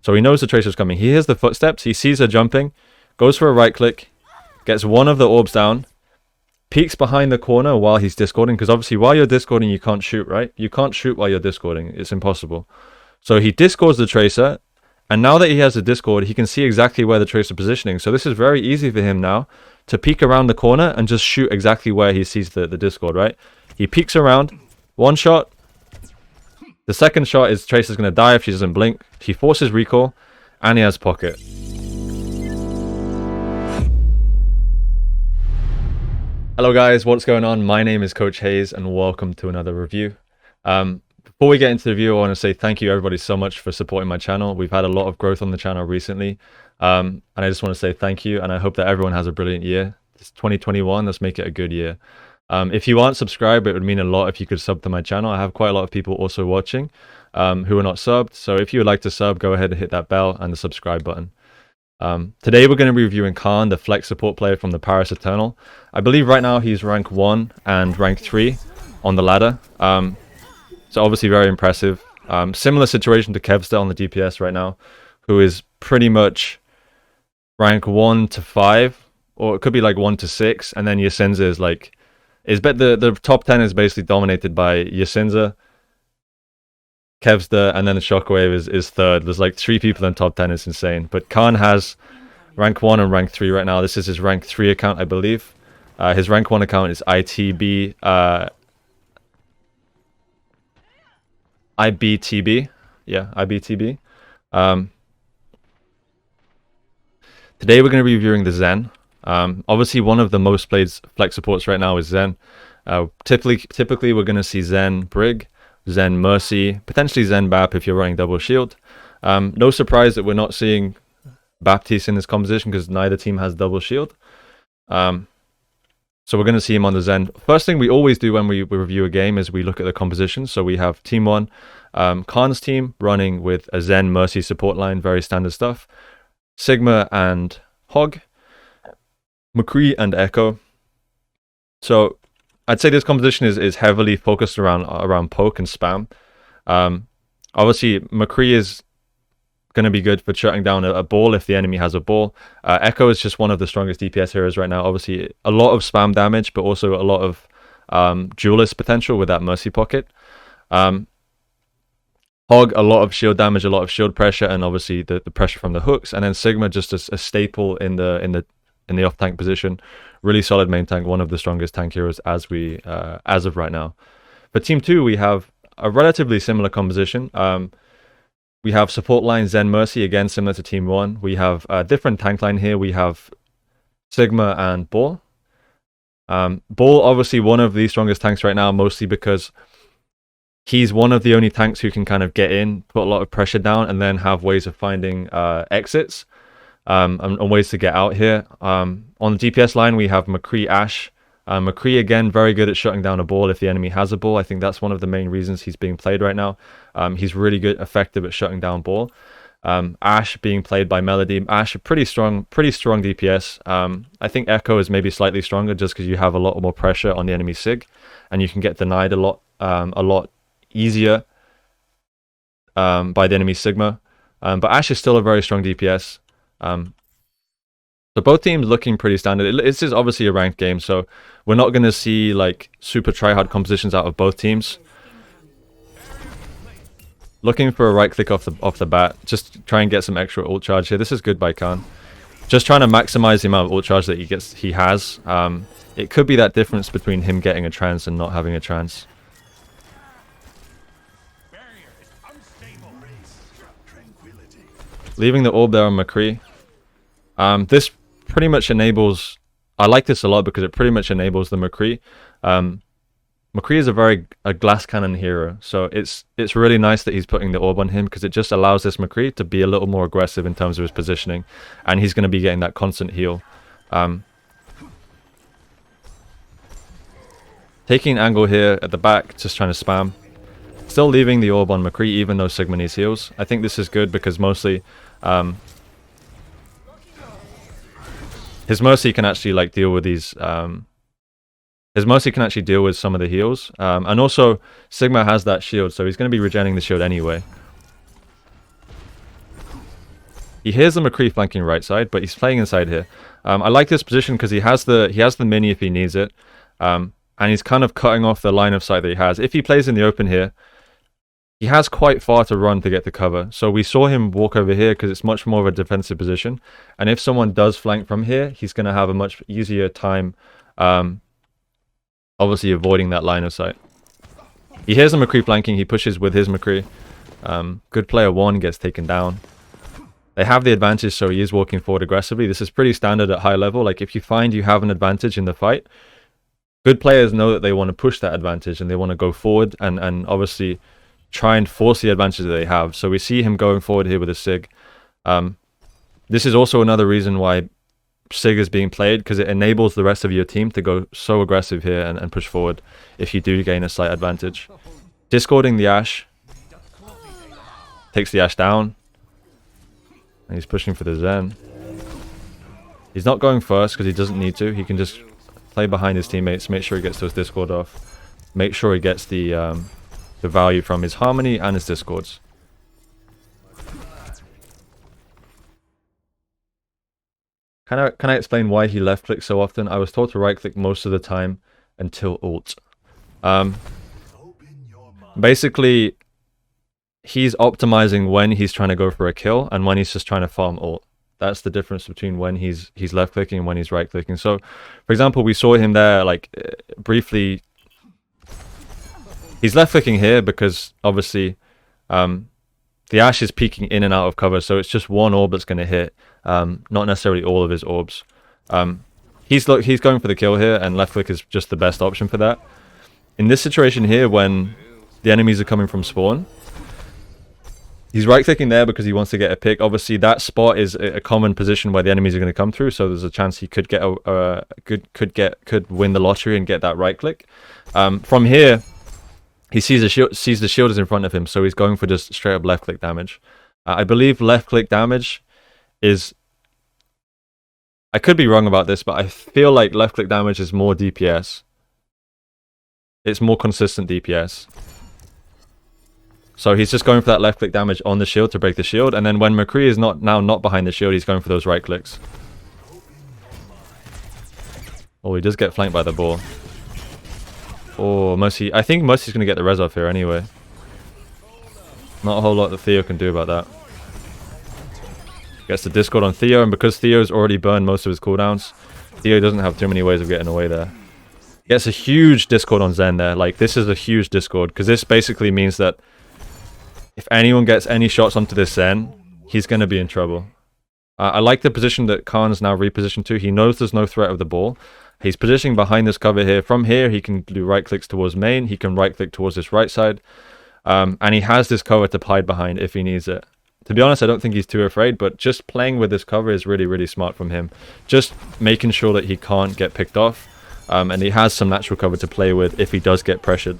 So he knows the Tracer's coming. He hears the footsteps. He sees her jumping. Goes for a right click. Gets one of the orbs down. Peeks behind the corner while he's discording. Because obviously while you're discording, you can't shoot, right? You can't shoot while you're discording. It's impossible. So he discords the Tracer. And now that he has the discord, he can see exactly where the Tracer is positioning. So this is very easy for him now to peek around the corner and just shoot exactly where he sees the discord, right? He peeks around. One shot. The second shot is Tracer's going to die if she doesn't blink. He forces recall. And he has pocket. Hello guys, what's going on? My name is Coach Hayes and welcome to another review. Before we get into the review, I want to say thank you everybody so much for supporting my channel. We've had a lot of growth on the channel recently. And I just want to say thank you and I hope that everyone has a brilliant year. It's 2021, let's make it a good year. If you aren't subscribed, it would mean a lot if you could sub to my channel. I have quite a lot of people also watching who are not subbed. So if you would like to sub, go ahead and hit that bell and the subscribe button. Today we're going to be reviewing Kaan, the flex support player from the Paris Eternal. I believe right now he's rank 1 and rank 3 on the ladder. So obviously very impressive. Similar situation to Kevster on the DPS right now, who is pretty much rank 1 to 5, or it could be like 1 to 6, and then Yasinza is like, the top 10 is basically dominated by Yasinza, Kevster, and then the Shockwave is third. There's like 3 people in top 10. It's insane. But Kaan has rank 1 and rank 3 right now. This is his rank 3 account, I believe. His rank 1 account is IBTB. Yeah, IBTB. Today we're going to be reviewing the Zen. Obviously, one of the most played flex supports right now is Zen. Typically, we're going to see Zen Brig, Zen Mercy, potentially Zen Bap if you're running double shield. No surprise that we're not seeing Baptiste in this composition because neither team has double shield. So we're going to see him on the Zen. First thing we always do when we review a game is we look at the composition. So we have team 1, Kaan's team running with a Zen Mercy support line, very standard stuff. Sigma and Hog, McCree and Echo. So I'd say this composition is heavily focused around poke and spam. Obviously, McCree is going to be good for shutting down a ball if the enemy has a ball. Echo is just one of the strongest DPS heroes right now. Obviously, a lot of spam damage, but also a lot of duelist potential with that Mercy pocket. Hog, a lot of shield damage, a lot of shield pressure, and obviously the pressure from the hooks. And then Sigma, just a staple in the off tank position. Really solid main tank, one of the strongest tank heroes as of right now. For team 2, we have a relatively similar composition. We have support line Zen Mercy, again similar to team 1. We have a different tank line here. We have Sigma and Ball. Ball, obviously one of the strongest tanks right now, mostly because he's one of the only tanks who can kind of get in, put a lot of pressure down, and then have ways of finding exits and ways to get out here. On the DPS line, we have McCree Ash. McCree, again, very good at shutting down a ball if the enemy has a ball. I think that's one of the main reasons he's being played right now. He's really good, effective at shutting down ball. Ash being played by Melody. Ash, pretty strong DPS. I think Echo is maybe slightly stronger just because you have a lot more pressure on the enemy Sig, and you can get denied a lot easier by the enemy Sigma. But Ash is still a very strong DPS. So both teams looking pretty standard. This is obviously a ranked game, so we're not going to see like super try-hard compositions out of both teams. Looking for a right click off the bat, just try and get some extra ult charge here. This is good by Kaan. Just trying to maximize the amount of ult charge that he has. It could be that difference between him getting a trance and not having a trance. Leaving the orb there on McCree. This pretty much enables... I like this a lot because it pretty much enables the McCree. McCree is a glass cannon hero, so it's really nice that he's putting the orb on him because it just allows this McCree to be a little more aggressive in terms of his positioning, and he's going to be getting that constant heal. Taking an angle here at the back, just trying to spam. Still leaving the orb on McCree even though Sigma needs heals. I think this is good because mostly his Mercy can actually like deal with these his Mercy can actually deal with some of the heals. And also Sigma has that shield, so he's going to be regenerating the shield anyway. He hears the McCree flanking right side, but he's playing inside here. I like this position because he has the mini if he needs it, and he's kind of cutting off the line of sight that he has. If he plays in the open here, he has quite far to run to get the cover. So we saw him walk over here because it's much more of a defensive position. And if someone does flank from here, he's going to have a much easier time, obviously avoiding that line of sight. He hears the McCree flanking. He pushes with his McCree. Good player 1 gets taken down. They have the advantage, so he is walking forward aggressively. This is pretty standard at high level. Like, if you find you have an advantage in the fight, good players know that they want to push that advantage and they want to go forward and obviously try and force the advantage that they have. So we see him going forward here with a Sig. This is also another reason why Sig is being played, because it enables the rest of your team to go so aggressive here and push forward if you do gain a slight advantage. Discording the Ashe. Takes the Ashe down. And he's pushing for the Zen. He's not going first because he doesn't need to. He can just play behind his teammates, make sure he gets those Discord off. Make sure he gets the value from his Harmony and his Discords. Can I explain why he left click so often? I was taught to right click most of the time until ult. Basically, he's optimizing when he's trying to go for a kill and when he's just trying to farm ult. That's the difference between when he's left clicking and when he's right clicking. So, for example, we saw him there like briefly. He's left clicking here because obviously the Ashe is peeking in and out of cover, so it's just one orb that's going to hit, not necessarily all of his orbs. He's going for the kill here, and left click is just the best option for that. In this situation here, when the enemies are coming from spawn, he's right clicking there because he wants to get a pick. Obviously, that spot is a common position where the enemies are going to come through, so there's a chance he could get could win the lottery and get that right click. From here, he sees the shield is in front of him, so he's going for just straight up left click damage. I believe left click damage is, I could be wrong about this, but I feel like left click damage is more DPS. It's more consistent DPS. So he's just going for that left click damage on the shield to break the shield, and then when McCree is not behind the shield, he's going for those right clicks. Oh, he does get flanked by the ball. Oh, Mercy. I think Mercy's going to get the res off here anyway. Not a whole lot that Theo can do about that. Gets the Discord on Theo, and because Theo's already burned most of his cooldowns, Theo doesn't have too many ways of getting away there. Gets a huge Discord on Zen there. Like, this is a huge Discord, because this basically means that if anyone gets any shots onto this Zen, he's going to be in trouble. I like the position that Kaan is now repositioned to. He knows there's no threat of the ball. He's positioning behind this cover here. From here, he can do right clicks towards main. He can right click towards this right side. And he has this cover to hide behind if he needs it. To be honest, I don't think he's too afraid, but just playing with this cover is really, really smart from him. Just making sure that he can't get picked off. And he has some natural cover to play with if he does get pressured.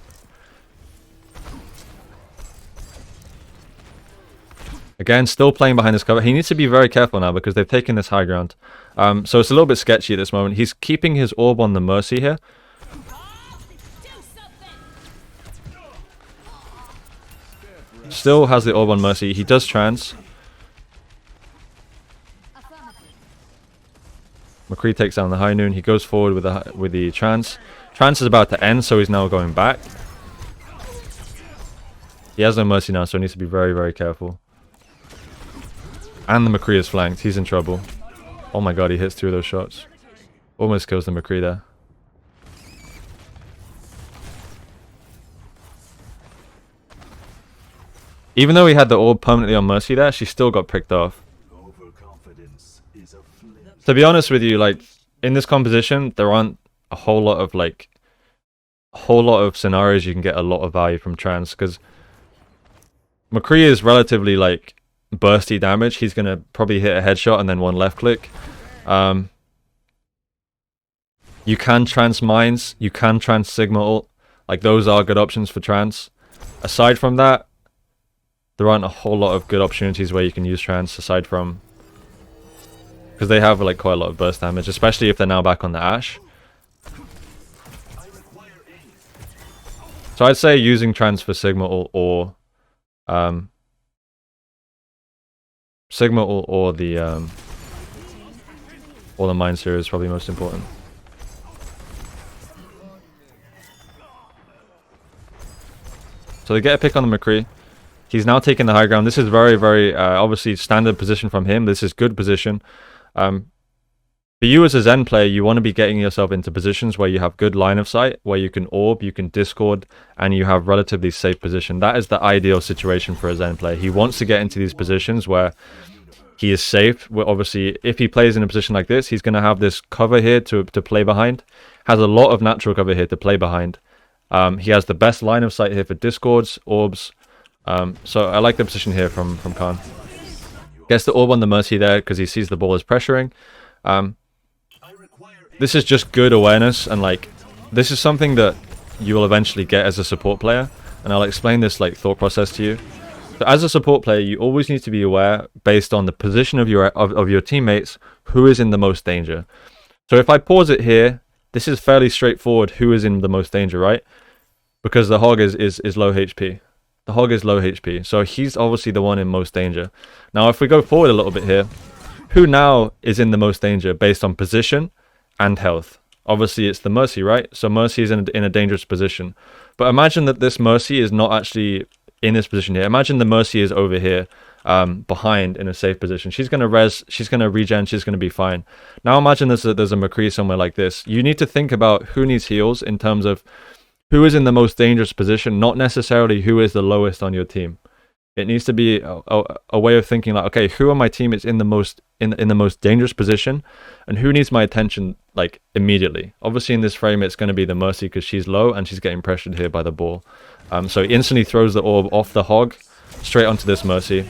Again, still playing behind this cover. He needs to be very careful now because they've taken this high ground. So it's a little bit sketchy at this moment. He's keeping his orb on the Mercy here. Still has the orb on Mercy. He does trance. McCree takes down the High Noon. He goes forward with the trance. Trance is about to end, so he's now going back. He has no Mercy now, so he needs to be very, very careful. And the McCree is flanked. He's in trouble. Oh my god, he hits 2 of those shots. Almost kills the McCree there. Even though he had the orb permanently on Mercy there, she still got pricked off. To be honest with you, like, in this composition, there aren't a whole lot of scenarios you can get a lot of value from trance, because McCree is relatively, like, bursty damage. He's going to probably hit a headshot and then one left click. You can trance mines, you can trance Sigma ult. Like, those are good options for trance. Aside from that, there aren't a whole lot of good opportunities where you can use trance aside from, because they have like quite a lot of burst damage, especially if they're now back on the Ashe. So I'd say using trance for Sigma ult or Sigma or the Mine Seer is probably most important. So they get a pick on the McCree. He's now taking the high ground. This is very, very obviously standard position from him. This is good position. For you as a Zen player, you want to be getting yourself into positions where you have good line of sight, where you can orb, you can discord, and you have relatively safe position. That is the ideal situation for a Zen player. He wants to get into these positions where he is safe. Well, obviously, if he plays in a position like this, he's going to have this cover here to play behind. Has a lot of natural cover here to play behind. He has the best line of sight here for discords, orbs. So I like the position here from Kaan. Gets the orb on the Mercy there because he sees the ball is pressuring. This is just good awareness, and like this is something that you will eventually get as a support player, and I'll explain this like thought process to you. So as a support player, you always need to be aware based on the position of your teammates who is in the most danger. So if I pause it here, this is fairly straightforward who is in the most danger, right? Because the Hog is low HP. The Hog is low HP, so he's obviously the one in most danger. Now if we go forward a little bit here, who now is in the most danger based on position and health? Obviously it's the Mercy, right? So Mercy is in a dangerous position. But imagine that this Mercy is not actually in this position here. Imagine the Mercy is over here, behind in a safe position. She's going to res, she's going to regen, she's going to be fine. Now imagine there's a McCree somewhere like this. You need to think about who needs heals in terms of who is in the most dangerous position, not necessarily who is the lowest on your team. It needs to be a way of thinking like, okay, who on my team is in the most dangerous position, and who needs my attention like immediately. Obviously in this frame it's going to be the Mercy because she's low and she's getting pressured here by the ball. So he instantly throws the orb off the Hog straight onto this Mercy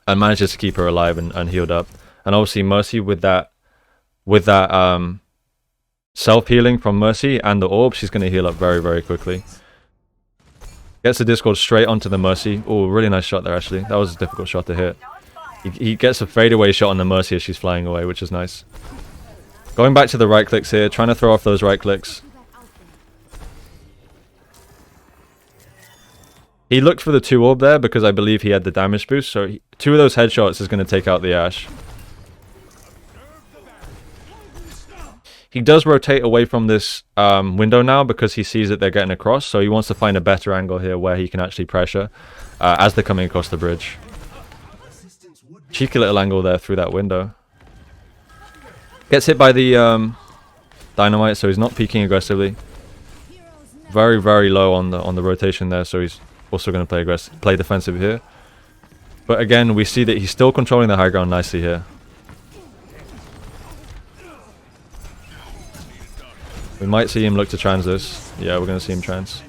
and manages to keep her alive and healed up. And obviously Mercy with that self-healing from Mercy and the orb, she's going to heal up very, very quickly. Gets the discord straight onto the Mercy. Oh, really nice shot there, actually. That was a difficult shot to hit. He gets a fadeaway shot on the Mercy as she's flying away, which is nice. Going back to the right clicks here, trying to throw off those right clicks. He looked for the 2 orb there because I believe he had the damage boost. So 2 of those headshots is going to take out the Ashe. He does rotate away from this window now because he sees that they're getting across. So he wants to find a better angle here where he can actually pressure as they're coming across the bridge. Cheeky little angle there through that window. Gets hit by the dynamite, so he's not peeking aggressively. Very, very low on the rotation there, so he's also going to play defensive here. But again, we see that he's still controlling the high ground nicely here. We might see him look to trans this. Yeah, we're going to see him trans.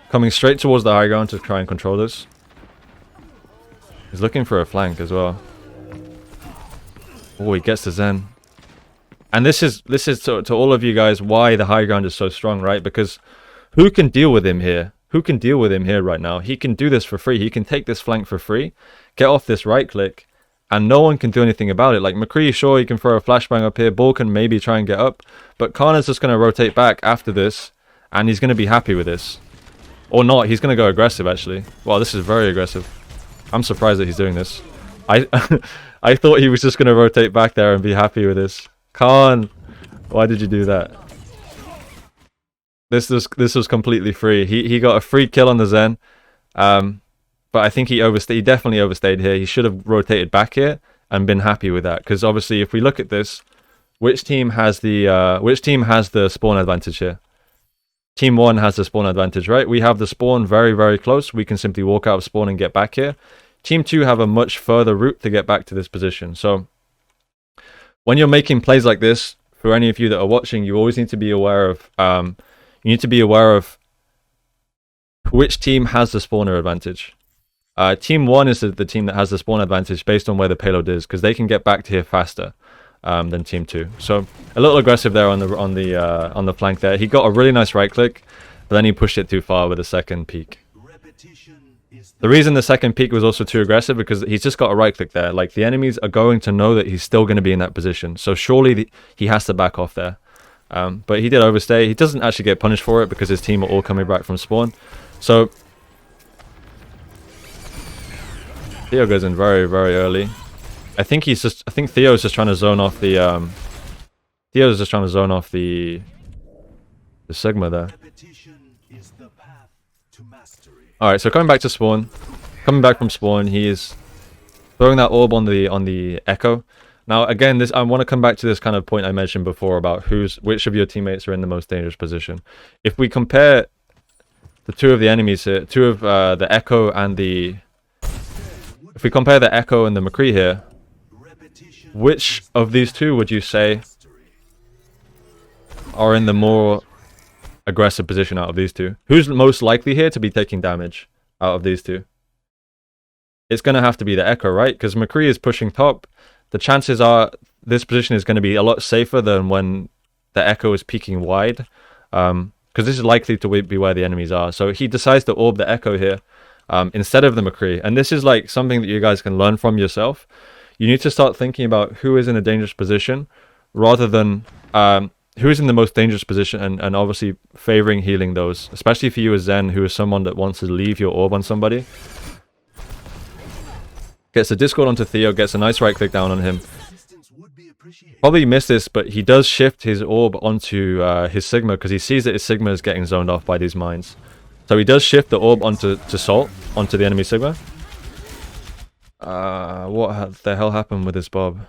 Coming straight towards the high ground to try and control this. He's looking for a flank as well. Oh, he gets the Zen. And this is to all of you guys why the high ground is so strong, right? Because who can deal with him here? Who can deal with him here right now? He can do this for free. He can take this flank for free, get off this right click, and no one can do anything about it. Like McCree, sure, he can throw a flashbang up here. Ball can maybe try and get up. But Kaan is just going to rotate back after this, and he's going to be happy with this. Or not, he's going to go aggressive, actually. Wow, this is very aggressive. I'm surprised that he's doing this. I thought he was just going to rotate back there and be happy with this. Kaan, why did you do that? This was completely free. He got a free kill on the Zen. But I think he definitely overstayed here. He should have rotated back here and been happy with that. Because obviously, if we look at this, which team has the spawn advantage here? Team 1 has the spawn advantage, right? We have the spawn very, very close. We can simply walk out of spawn and get back here. Team 2 have a much further route to get back to this position. So when you're making plays like this, for any of you that are watching, you always need to be aware of which team has the spawner advantage. Team 1 is the team that has the spawn advantage based on where the payload is, because they can get back to here faster than Team 2. So a little aggressive there on the flank there. He got a really nice right click, but then he pushed it too far with a second peek. The reason the second peek was also too aggressive because he's just got a right click there. Like the enemies are going to know that he's still going to be in that position. So surely he has to back off there. But he did overstay. He doesn't actually get punished for it because his team are all coming back from spawn. So Theo goes in very, very early. I think Theo's just trying to zone off the the Sigma there. Alright, so coming back to spawn. Coming back from spawn, he is throwing that orb on the Echo. Now again, I want to come back to this kind of point I mentioned before about which of your teammates are in the most dangerous position. If we compare the two of the enemies here, the Echo and if we compare the Echo and the McCree here, which of these two would you say are in the more aggressive position out of these two? Who's most likely here to be taking damage out of these two? It's going to have to be the Echo, right? Because McCree is pushing top. The chances are this position is going to be a lot safer than when the Echo is peeking wide. Because this is likely to be where the enemies are. So he decides to orb the Echo here instead of the McCree. And this is like something that you guys can learn from yourself. You need to start thinking about who is in a dangerous position rather than who is in the most dangerous position and obviously favoring healing those. Especially for you as Zen, who is someone that wants to leave your orb on somebody. Gets a Discord onto Theo, gets a nice right click down on him. Probably missed this, but he does shift his orb onto his Sigma because he sees that his Sigma is getting zoned off by these mines. So he does shift the orb onto Salt, onto the enemy Sigma. What the hell happened with this Bob?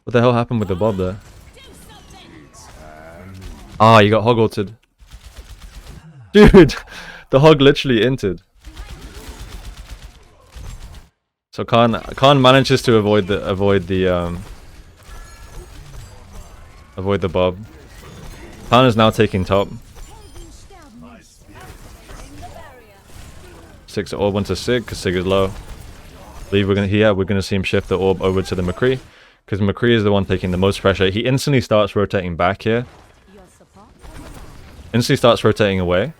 What the hell happened with the Bob there? Ah, you got hog ulted. Dude, the hog literally entered. So Kaan manages to avoid the Bob. Kaan is now taking top. 6 orb onto Sig because Sig is low. I believe we're gonna see him shift the orb over to the McCree because McCree is the one taking the most pressure. He instantly starts rotating back here. Instantly starts rotating away.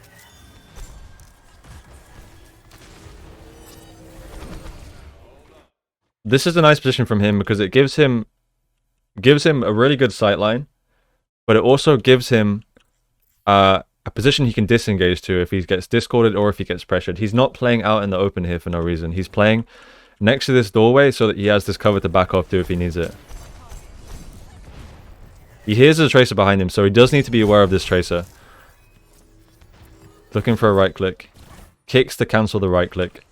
This is a nice position from him because it gives him a really good sight line, but it also gives him a position he can disengage to if he gets discorded or if he gets pressured. He's not playing out in the open here for no reason. He's playing next to this doorway so that he has this cover to back off to if he needs it. He hears the Tracer behind him, so he does need to be aware of this Tracer. Looking for a right click. Kicks to cancel the right click.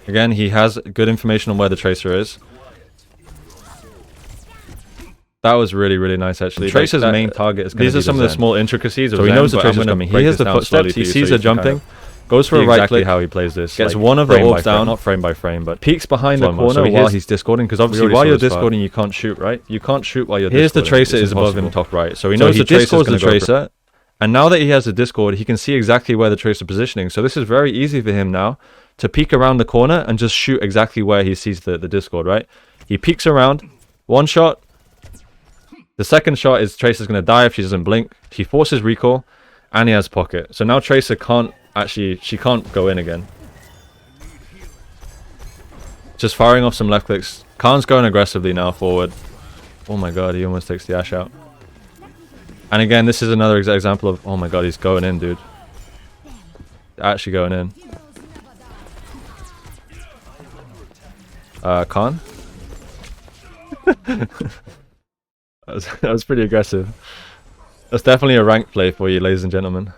Again, he has good information on where the Tracer is. That was really, really nice actually. The Tracer's main target is going to be These are some of the small intricacies of so he knows the Tracer's coming. He hears the footsteps, he sees her jumping, goes for a right click. How he plays this. Gets one of the orbs down, not frame by frame, but peeks behind the corner while he's discording, because obviously while you're discording you can't shoot, right? You can't shoot while you're discording. Here's the Tracer is above him top right, so he knows the Tracer's the Tracer. And now that he has the Discord, he can see exactly where the Tracer is positioning. So this is very easy for him now to peek around the corner and just shoot exactly where he sees the Discord, right? He peeks around, one shot. The second shot is Tracer's going to die if she doesn't blink. He forces recall, and he has pocket. So now Tracer can't she can't go in again. Just firing off some left clicks. Kaan's going aggressively now forward. Oh my god, he almost takes the Ash out. And again, this is another example of, oh my god, he's going in, dude. Actually going in. Kaan? that was pretty aggressive. That's definitely a rank play for you, ladies and gentlemen.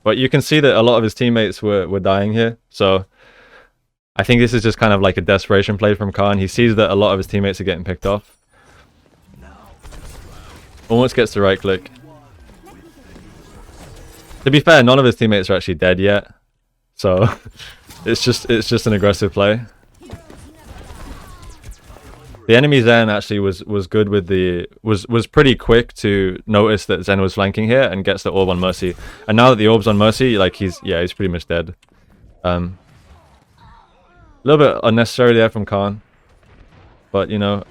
But you can see that a lot of his teammates were dying here. So I think this is just kind of like a desperation play from Kaan. He sees that a lot of his teammates are getting picked off. Almost gets the right click. To be fair, none of his teammates are actually dead yet. So it's just an aggressive play. The enemy Zen actually was good with was pretty quick to notice that Zen was flanking here and gets the orb on Mercy. And now that the orb's on Mercy, like he's pretty much dead. A little bit unnecessary there from Kaan. But you know,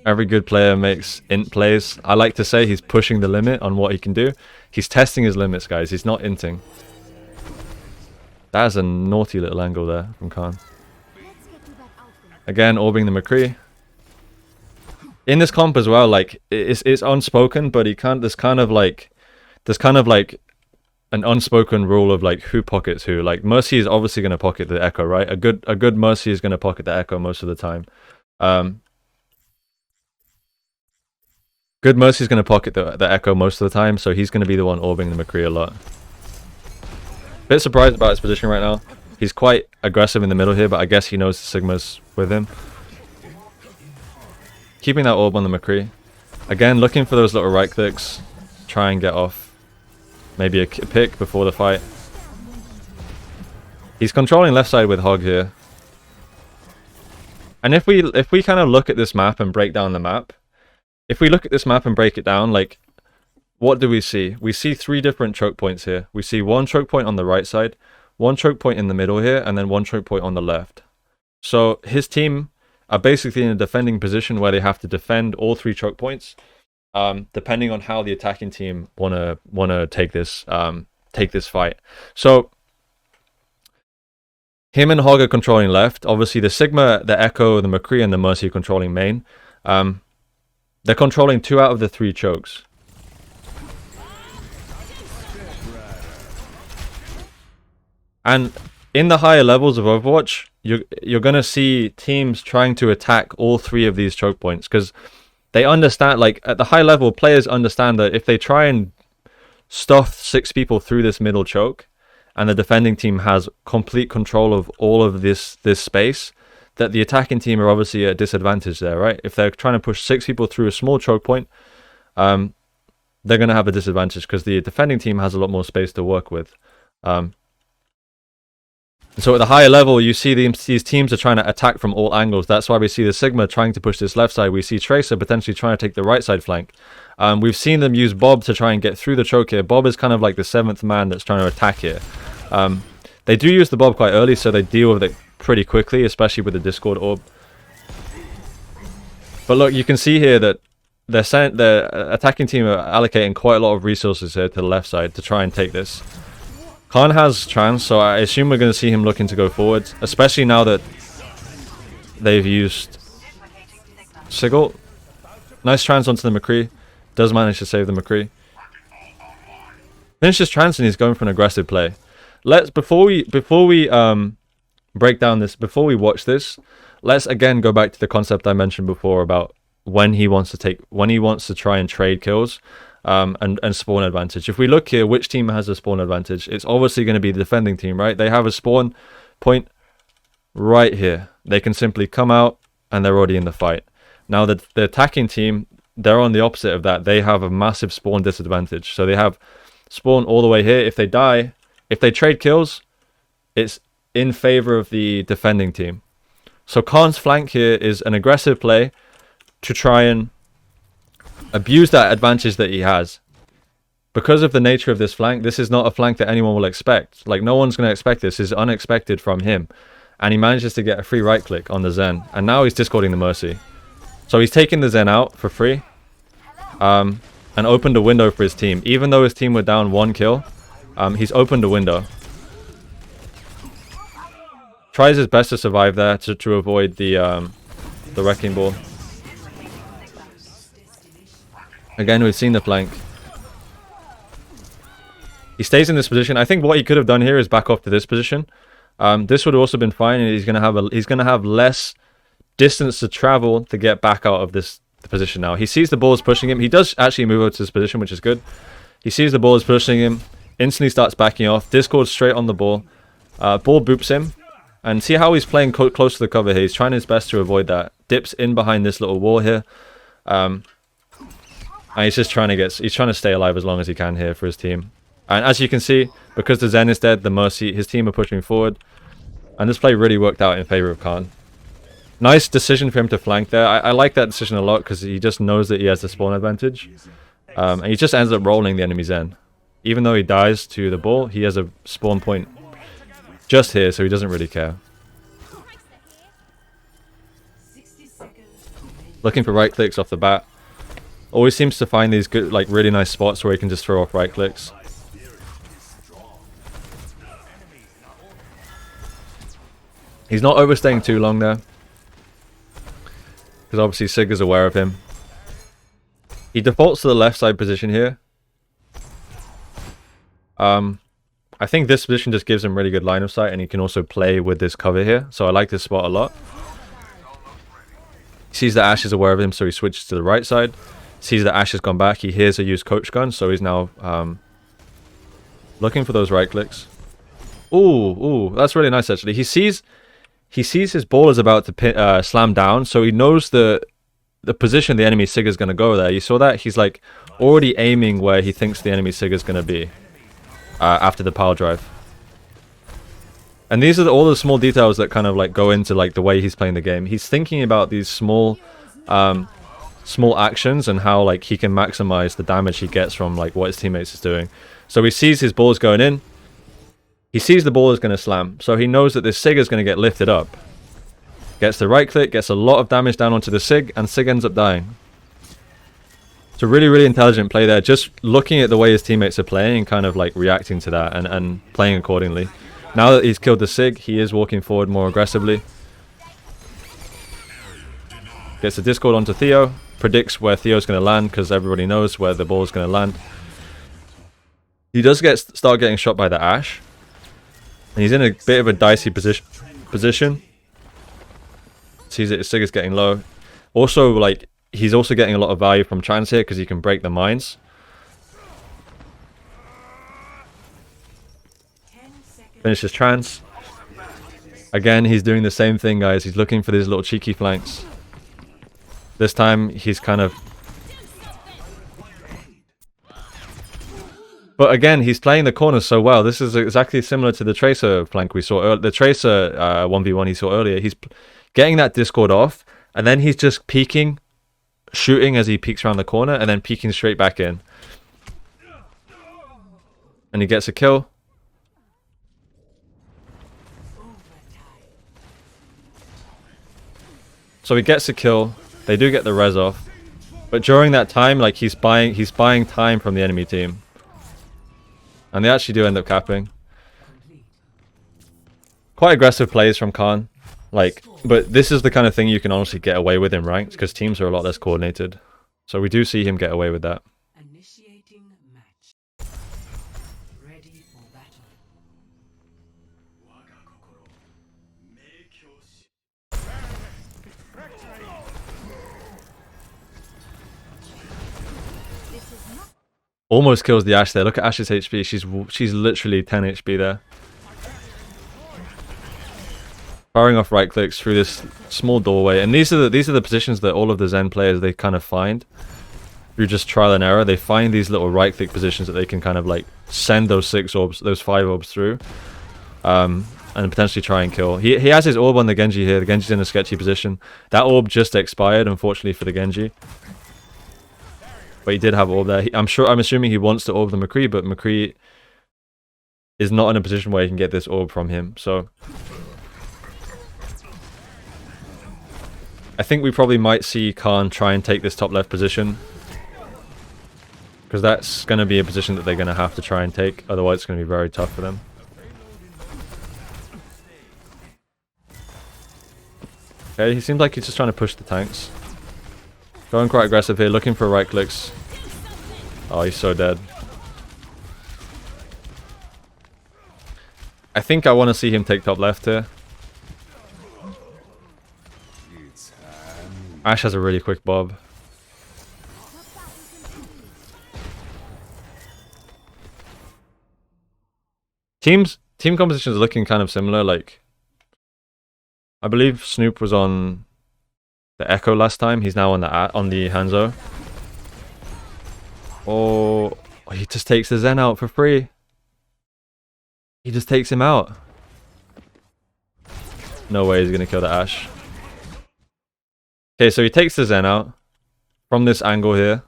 every good player makes int plays. I like to say he's pushing the limit on what he can do. He's testing his limits, guys. He's not inting. That is a naughty little angle there from Kaan. Again, orbing the McCree. In this comp as well, like it's unspoken, but he can't. There's kind of like an unspoken rule of like who pockets who. Like Mercy is obviously going to pocket the Echo, right? A good Mercy is going to pocket the Echo most of the time. Good Mercy is going to pocket the Echo most of the time, so he's going to be the one orbing the McCree a lot. Bit surprised about his position right now. He's quite aggressive in the middle here, but I guess he knows the Sigma's with him. Keeping that orb on the McCree. Again, looking for those little right clicks. Try and get off maybe a pick before the fight. He's controlling left side with Hog here. And if we kind of look at this map and break down the map, if we look at this map and break it down, like, what do we see? We see 3 different choke points here. We see 1 choke point on the right side, 1 choke point in the middle here, and then 1 choke point on the left. So his team are basically in a defending position where they have to defend all 3 choke points, depending on how the attacking team wanna take this fight. So him and Hog are controlling left. Obviously the Sigma, the Echo, the McCree, and the Mercy are controlling main. They're controlling 2 out of the 3 chokes. And in the higher levels of Overwatch, you're gonna see teams trying to attack all 3 of these choke points, because they understand, like at the high level, players understand that if they try and stuff 6 people through this middle choke, and the defending team has complete control of all of this space, that the attacking team are obviously at a disadvantage there, right? If they're trying to push 6 people through a small choke point, they're going to have a disadvantage because the defending team has a lot more space to work with. So at the higher level, you see these teams are trying to attack from all angles. That's why we see the Sigma trying to push this left side. We see Tracer potentially trying to take the right side flank. We've seen them use Bob to try and get through the choke here. Bob is kind of like the 7th man that's trying to attack here. They do use the Bob quite early, so they deal with it pretty quickly, especially with the Discord orb. But look, you can see here that the attacking team are allocating quite a lot of resources here to the left side to try and take this. Kaan has trans, so I assume we're going to see him looking to go forwards, especially now that they've used Sigil. Nice trans onto the McCree. Does manage to save the McCree. Finishes trans and he's going for an aggressive play. Before we break down this, before we watch this, let's again go back to the concept I mentioned before about when he wants to try and trade kills. And spawn advantage. If we look here, which team has a spawn advantage? It's obviously going to be the defending team, right? They have a spawn point right here. They can simply come out and they're already in the fight. Now the attacking team, they're on the opposite of that. They have a massive spawn disadvantage. So they have spawn all the way here. If they die, if they trade kills, it's in favor of the defending team. So Kaan's flank here is an aggressive play to try and abuse that advantage that he has. Because of the nature of this flank, this is not a flank that anyone will expect. Like, no one's going to expect this. This is unexpected from him. And he manages to get a free right click on the Zen. And now he's discording the Mercy. So he's taken the Zen out for free. And opened a window for his team. Even though his team were down 1 kill, he's opened a window. Tries his best to survive there to avoid the Wrecking Ball. Again, we've seen the flank. He stays in this position. I think what he could have done here is back off to this position. This would have also been fine, and he's gonna have less distance to travel to get back out of this position now. He sees the ball is pushing him. He does actually move over to this position, which is good. He sees the ball is pushing him, instantly starts backing off. Discord straight on the ball. Ball boops him. And see how he's playing close to the cover here. He's trying his best to avoid that. Dips in behind this little wall here. And he's just trying to stay alive as long as he can here for his team. And as you can see, because the Zen is dead, the Mercy, his team are pushing forward. And this play really worked out in favor of Kaan. Nice decision for him to flank there. I like that decision a lot because he just knows that he has the spawn advantage. And he just ends up rolling the enemy Zen. Even though he dies to the ball, he has a spawn point just here, so he doesn't really care. Looking for right clicks off the bat. Always seems to find these good, like really nice spots where he can just throw off right clicks. He's not overstaying too long there, because obviously Sig is aware of him. He defaults to the left side position here. I think this position just gives him really good line of sight, and he can also play with this cover here. So I like this spot a lot. He sees that Ashe is aware of him, so he switches to the right side. Sees that Ashe has gone back. He hears a used coach gun, so he's now looking for those right clicks. Ooh, that's really nice actually. He sees his ball is about to slam down, so he knows the position the enemy Sig is going to go there. You saw that? He's like already aiming where he thinks the enemy Sig is going to be after the power drive. And these are all the small details that kind of like go into like the way he's playing the game. He's thinking about these small actions and how like he can maximize the damage he gets from like what his teammates is doing. So he sees his ball is going in. He sees the ball is going to slam, so he knows that this Sig is going to get lifted up. Gets the right click, gets a lot of damage down onto the Sig, and Sig ends up dying. It's a really, really intelligent play there. Just looking at the way his teammates are playing and kind of like reacting to that and playing accordingly. Now that he's killed the Sig, he is walking forward more aggressively. Gets the Discord onto Theo. Predicts where Theo's going to land because everybody knows where the ball is going to land. He does start getting shot by the Ashe. And he's in a bit of a dicey position. Sees that his Sig is getting low. Also, like, he's also getting a lot of value from Trans here because he can break the mines. Finishes Trans. Again, he's doing the same thing, guys. He's looking for these little cheeky flanks. This time, he's kind of... But again, he's playing the corners so well. This is exactly similar to the Tracer flank we saw earlier. The Tracer 1v1 he saw earlier. He's getting that Discord off, and then he's just peeking, shooting as he peeks around the corner, and then peeking straight back in. And he gets a kill. So he gets a kill. They do get the res off. But during that time, like, he's buying time from the enemy team. And they actually do end up capping. Quite aggressive plays from Kaan. Like, but this is the kind of thing you can honestly get away with in ranked, because teams are a lot less coordinated. So we do see him get away with that. Initiating match. Ready for battle. Almost kills the Ashe there. Look at Ashe's HP. She's literally 10 HP there. Firing off right clicks through this small doorway, and these are the positions that all of the Zen players they kind of find through just trial and error. They find these little right click positions that they can kind of like send those 6 orbs, those 5 orbs through, and potentially try and kill. He has his orb on the Genji here. The Genji's in a sketchy position. That orb just expired, unfortunately for the Genji. But he did have orb there. I'm assuming he wants to orb the McCree, but McCree is not in a position where he can get this orb from him. So I think we probably might see Kaan try and take this top left position, because that's going to be a position that they're going to have to try and take. Otherwise, it's going to be very tough for them. Okay, he seems like he's just trying to push the tanks. Going quite aggressive here, looking for right clicks. Oh, he's so dead. I think I want to see him take top left here. Ashe has a really quick bob. Team compositions are looking kind of similar. Like, I believe Snoop was on the Echo last time. He's now on the Hanzo. Oh, he just takes the Zen out for free. He just takes him out. No way he's gonna kill the Ashe. Okay, so he takes the Zen out from this angle here.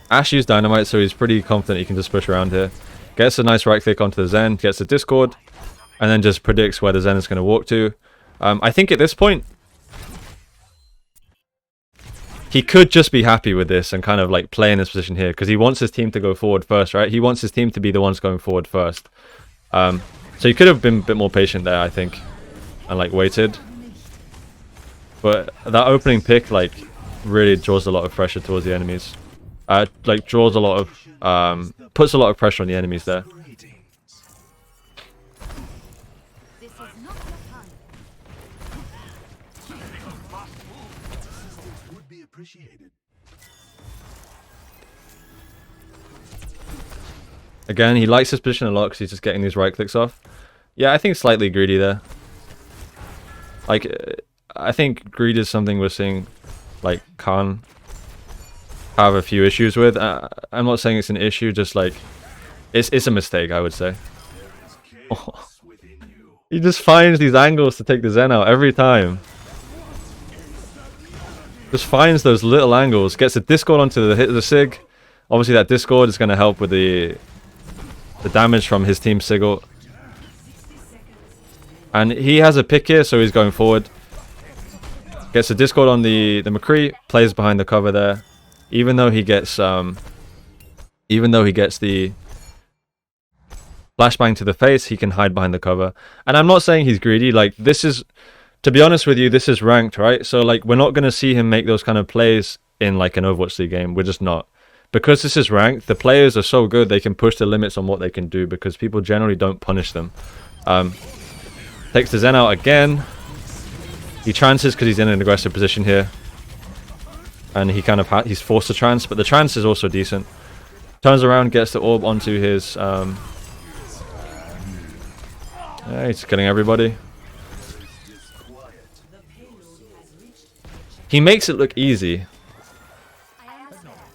Ashe used dynamite, so he's pretty confident he can just push around here. Gets a nice right click onto the Zen, gets the Discord, and then just predicts where the Zen is going to walk to. I think at this point, he could just be happy with this and kind of like play in this position here because he wants his team to go forward first, right? He wants his team to be the ones going forward first. So he could have been a bit more patient there, I think, and like waited. But that opening pick like really draws a lot of pressure towards the enemies. Like draws a lot of puts a lot of pressure on the enemies there. This is not your time. Would be appreciated. Again, he likes his position a lot because he's just getting these right clicks off. Yeah, I think slightly greedy there. Like, I think greed is something we're seeing, like, Kaan have a few issues with. I'm not saying it's an issue, just like, it's a mistake, I would say. Oh. He just finds these angles to take the Zen out every time. Just finds those little angles, gets the Discord onto the hit of the Sig. Obviously that Discord is going to help with the damage from his team Sigil. And he has a pick here, so he's going forward. Gets the Discord on the McCree, plays behind the cover there. Even though he gets the flashbang to the face, he can hide behind the cover. And I'm not saying he's greedy, like this is, to be honest with you, this is ranked, right? So like we're not going to see him make those kind of plays in like an Overwatch League game. We're just not. Because this is ranked, the players are so good they can push the limits on what they can do because people generally don't punish them. Takes the Zen out again. He trances because he's in an aggressive position here. And he kind of he's forced to trance, but the trance is also decent. Turns around, gets the orb onto his... yeah, he's killing everybody. He makes it look easy.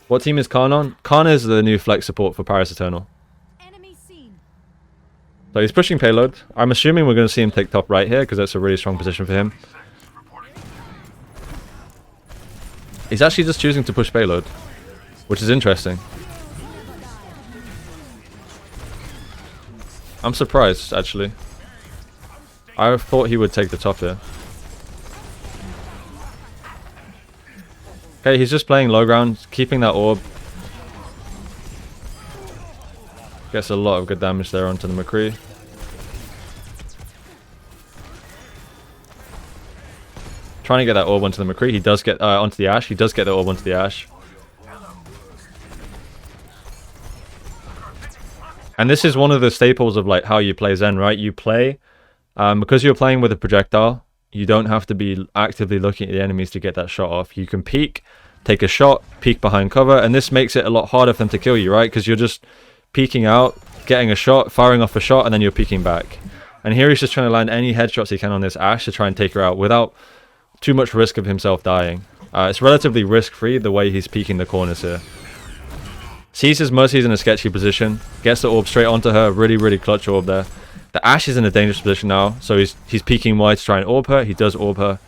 What team is Kaan on? Kaan is the new flex support for Paris Eternal. Enemy seen. So he's pushing payload. I'm assuming we're going to see him take top right here because that's a really strong position for him. He's actually just choosing to push payload, which is interesting. I'm surprised, actually. I thought he would take the top here. Okay, he's just playing low ground, keeping that orb. Gets a lot of good damage there onto the McCree. Trying to get that orb onto the McCree. He does get onto the Ashe. He does get the orb onto the Ashe. And this is one of the staples of like how you play Zen, right? You play, because you're playing with a projectile, you don't have to be actively looking at the enemies to get that shot off. You can peek, take a shot, peek behind cover, and this makes it a lot harder for them to kill you, right? Because you're just peeking out, getting a shot, firing off a shot, and then you're peeking back. And here he's just trying to land any headshots he can on this Ashe to try and take her out without too much risk of himself dying. It's relatively risk-free the way he's peeking the corners here. Sees his Mercy's in a sketchy position, gets the orb straight onto her, really, really clutch orb there. The Ashe is in a dangerous position now, so he's peeking wide to try and orb her. He does orb her.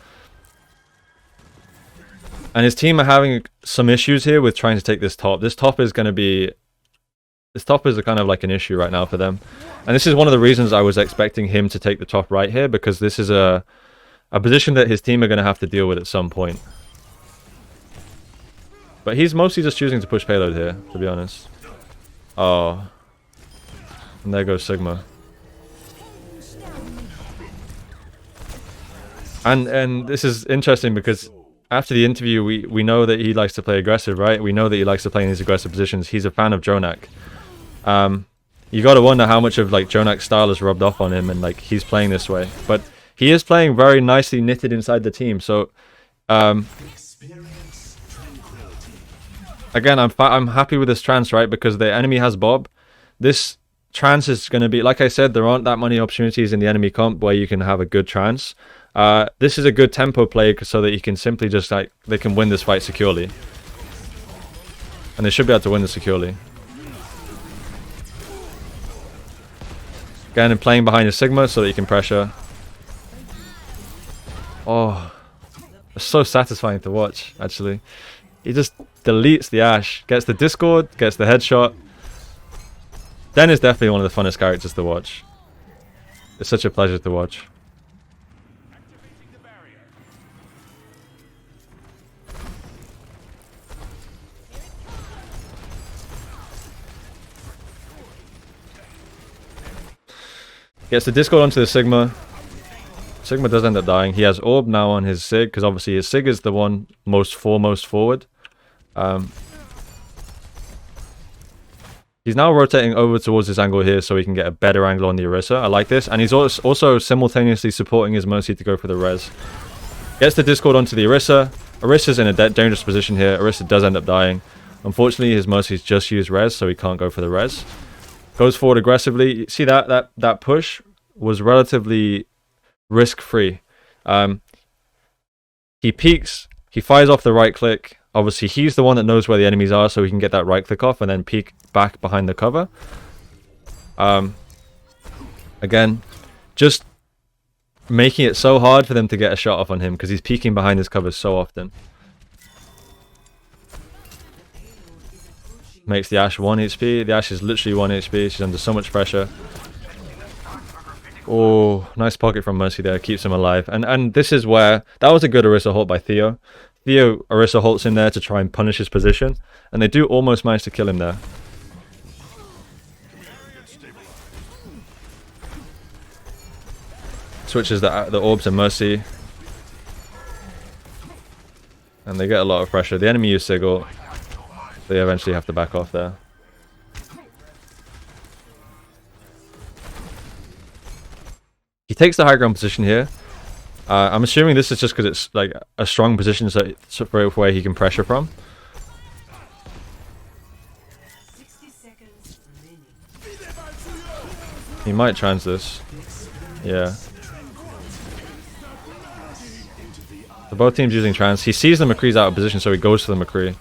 And his team are having some issues here with trying to take this top. This top is going to be... This top is a kind of like an issue right now for them. And this is one of the reasons I was expecting him to take the top right here, because this is a position that his team are going to have to deal with at some point. But he's mostly just choosing to push payload here, to be honest. Oh. And there goes Sigma. And this is interesting because after the interview, we know that he likes to play aggressive, right? We know that he likes to play in these aggressive positions. He's a fan of Jonak. You got to wonder how much of like Jonak's style is rubbed off on him, and like he's playing this way. But he is playing very nicely knitted inside the team. So again, I'm happy with this trance, right? Because the enemy has Bob. This trance is going to be, like I said, there aren't that many opportunities in the enemy comp where you can have a good trance. This is a good tempo play so that you can simply just like, they can win this fight securely. And they should be able to win this securely. Again, and playing behind a Sigma so that you can pressure. Oh, it's so satisfying to watch, actually. He just deletes the Ashe, gets the Discord, gets the headshot. Den is definitely one of the funnest characters to watch. It's such a pleasure to watch. Gets the Discord onto the Sigma. Sigma does end up dying. He has Orb now on his Sig, because obviously his Sig is the one foremost forward. He's now rotating over towards this angle here so he can get a better angle on the Orisa. I like this. And he's also simultaneously supporting his Mercy to go for the res. Gets the Discord onto the Orisa. Orisa's in a dangerous position here. Orisa does end up dying. Unfortunately, his Mercy's just used res, so he can't go for the res. Goes forward aggressively. See that push was relatively risk-free. He peeks. He fires off the right click. Obviously, he's the one that knows where the enemies are, so he can get that right click off and then peek back behind the cover. Again, just making it so hard for them to get a shot off on him because he's peeking behind his cover so often. Makes the Ashe 1 HP. The Ashe is literally 1 HP. She's under so much pressure. Oh, nice pocket from Mercy there. Keeps him alive. And this is where... That was a good Orisa ult by Theo. Orisa ults in there to try and punish his position. And they do almost manage to kill him there. Switches the orbs and Mercy. And they get a lot of pressure. The enemy use Sigil. They eventually have to back off there. He takes the high ground position here. I'm assuming this is just because it's like a strong position so for where he can pressure from. 60 seconds remaining. He might trans this. Yeah. So both teams using trans. He sees the McCree's out of position, so he goes for the McCree.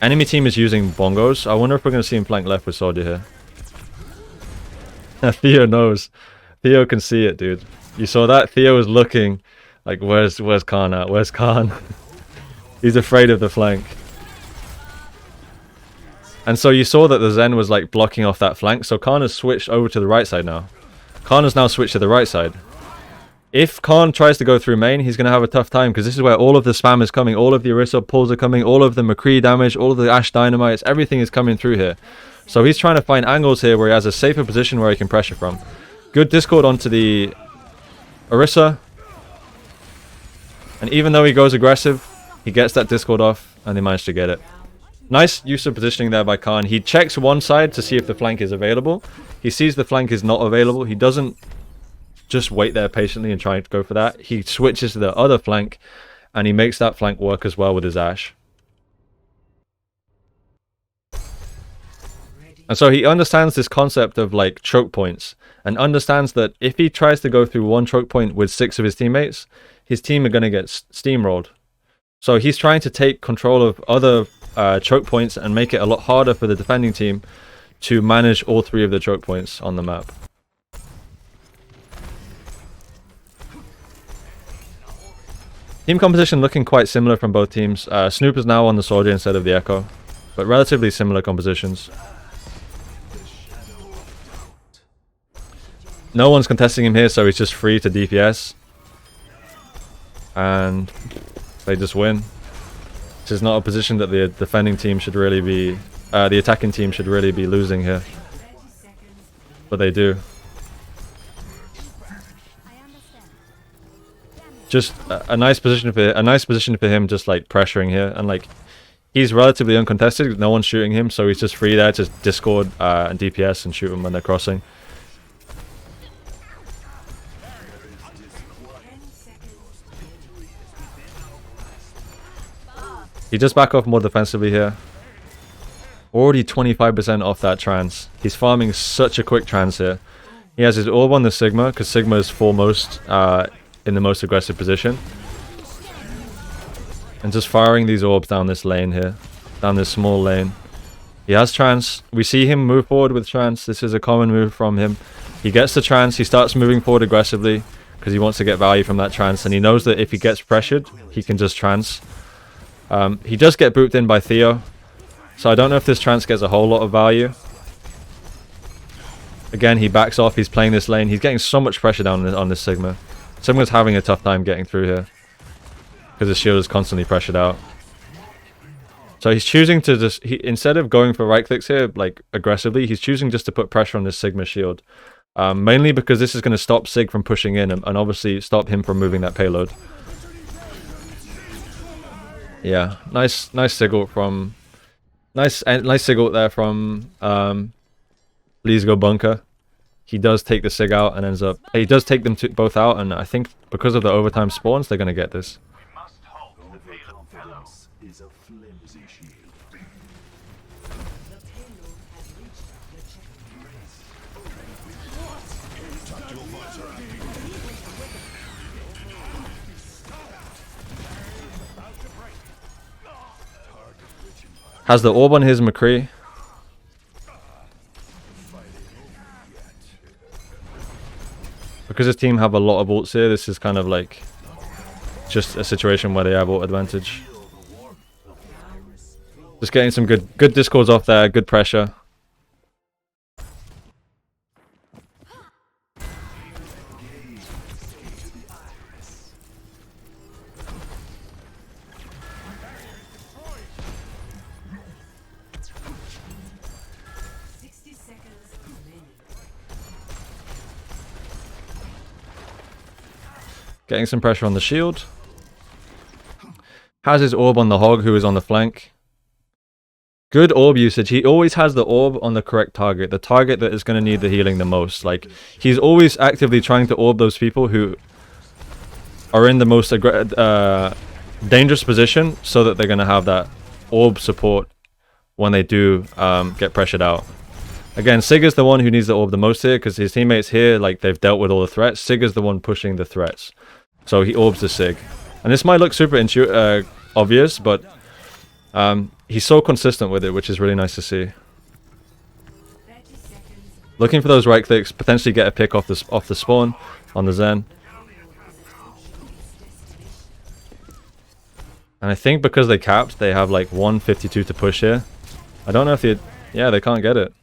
Enemy team is using bongos. I wonder if we're going to see him flank left with Soldier here. Theo knows. Theo can see it, dude. You saw that? Theo was looking like, where's Kaan at? Where's Kaan? He's afraid of the flank. And so you saw that the Zen was like blocking off that flank. So Kaan has switched over to the right side now. Kaan has now switched to the right side. If Kaan tries to go through main, he's going to have a tough time because this is where all of the spam is coming. All of the Orisa pulls are coming. All of the McCree damage. All of the Ashe dynamites. Everything is coming through here. So he's trying to find angles here where he has a safer position where he can pressure from. Good Discord onto the Orisa. And even though he goes aggressive, he gets that Discord off and they manage to get it. Nice use of positioning there by Kaan. He checks one side to see if the flank is available. He sees the flank is not available. He doesn't just wait there patiently and try to go for that. He switches to the other flank and he makes that flank work as well with his Ashe. And so he understands this concept of like choke points and understands that if he tries to go through one choke point with 6 of his teammates, his team are going to get steamrolled. So he's trying to take control of other choke points and make it a lot harder for the defending team to manage all 3 of the choke points on the map. Team composition looking quite similar from both teams. Snoop is now on the Soldier instead of the Echo, but relatively similar compositions. No one's contesting him here, so he's just free to DPS. And they just win. This is not a position that the defending team should really be... the attacking team should really be losing here. But they do. Just a nice position for him, just like pressuring here. And like, he's relatively uncontested. No one's shooting him, so he's just free there to Discord and DPS and shoot them when they're crossing. He does back off more defensively here. Already 25% off that trans. He's farming such a quick trans here. He has his orb on the Sigma, because Sigma is foremost in the most aggressive position. And just firing these orbs down this lane here. Down this small lane. He has trans. We see him move forward with trans. This is a common move from him. He gets the trans. He starts moving forward aggressively because he wants to get value from that trans. And he knows that if he gets pressured, he can just trans. He does get booped in by Theo, so I don't know if this trance gets a whole lot of value. Again, he backs off, he's playing this lane, he's getting so much pressure down on this Sigma. Sigma's having a tough time getting through here, because his shield is constantly pressured out. So he's choosing to just instead of going for right clicks here like aggressively, he's choosing just to put pressure on this Sigma shield. Mainly because this is going to stop Sig from pushing in and obviously stop him from moving that payload. Yeah, nice sigil from nice sigil there from Please Go Bunker. He does take the Sig out and ends up he does take them both out, and I think because of the overtime spawns they're going to get this. Overconfidence is a flimsy shield. The payload has reached the checkpoint. Tactical points are active. Has the orb on his McCree. Because his team have a lot of ults here, this is kind of like just a situation where they have ult advantage. Just getting some good discords off there, good pressure. Getting some pressure on the shield. Has his orb on the Hog, who is on the flank. Good orb usage. He always has the orb on the correct target. The target that is going to need the healing the most. Like, he's always actively trying to orb those people who are in the most dangerous position so that they're going to have that orb support when they do get pressured out. Again, Sig is the one who needs the orb the most here because his teammates here, like, they've dealt with all the threats. Sig is the one pushing the threats. So he orbs the Sig. And this might look super obvious, but he's so consistent with it, which is really nice to see. Looking for those right clicks, potentially get a pick off the spawn on the Zen. And I think because they capped, they have like 152 to push here. I don't know if they... Yeah, they can't get it.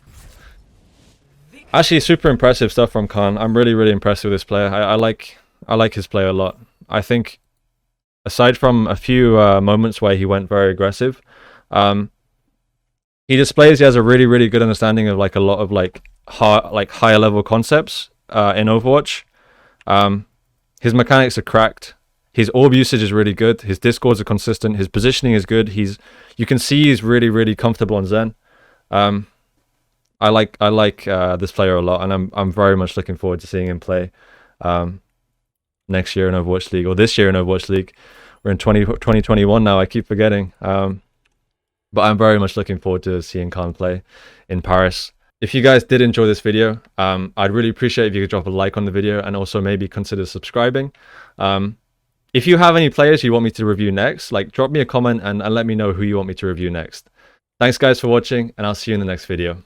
Actually, super impressive stuff from Kaan. I'm really impressed with this player. I like his play a lot. I think, aside from a few moments where he went very aggressive, he displays he has a really good understanding of like a lot of like higher level concepts in Overwatch. His mechanics are cracked. His orb usage is really good. His discords are consistent. His positioning is good. You can see he's really comfortable on Zen. I like this player a lot, and I'm very much looking forward to seeing him play next year in Overwatch League, or this year in Overwatch League. We're in 2021 now. I keep forgetting, but I'm very much looking forward to seeing Kaan play in Paris. If you guys did enjoy this video, I'd really appreciate if you could drop a like on the video and also maybe consider subscribing. If you have any players you want me to review next, like, drop me a comment and let me know who you want me to review next. Thanks guys for watching, and I'll see you in the next video.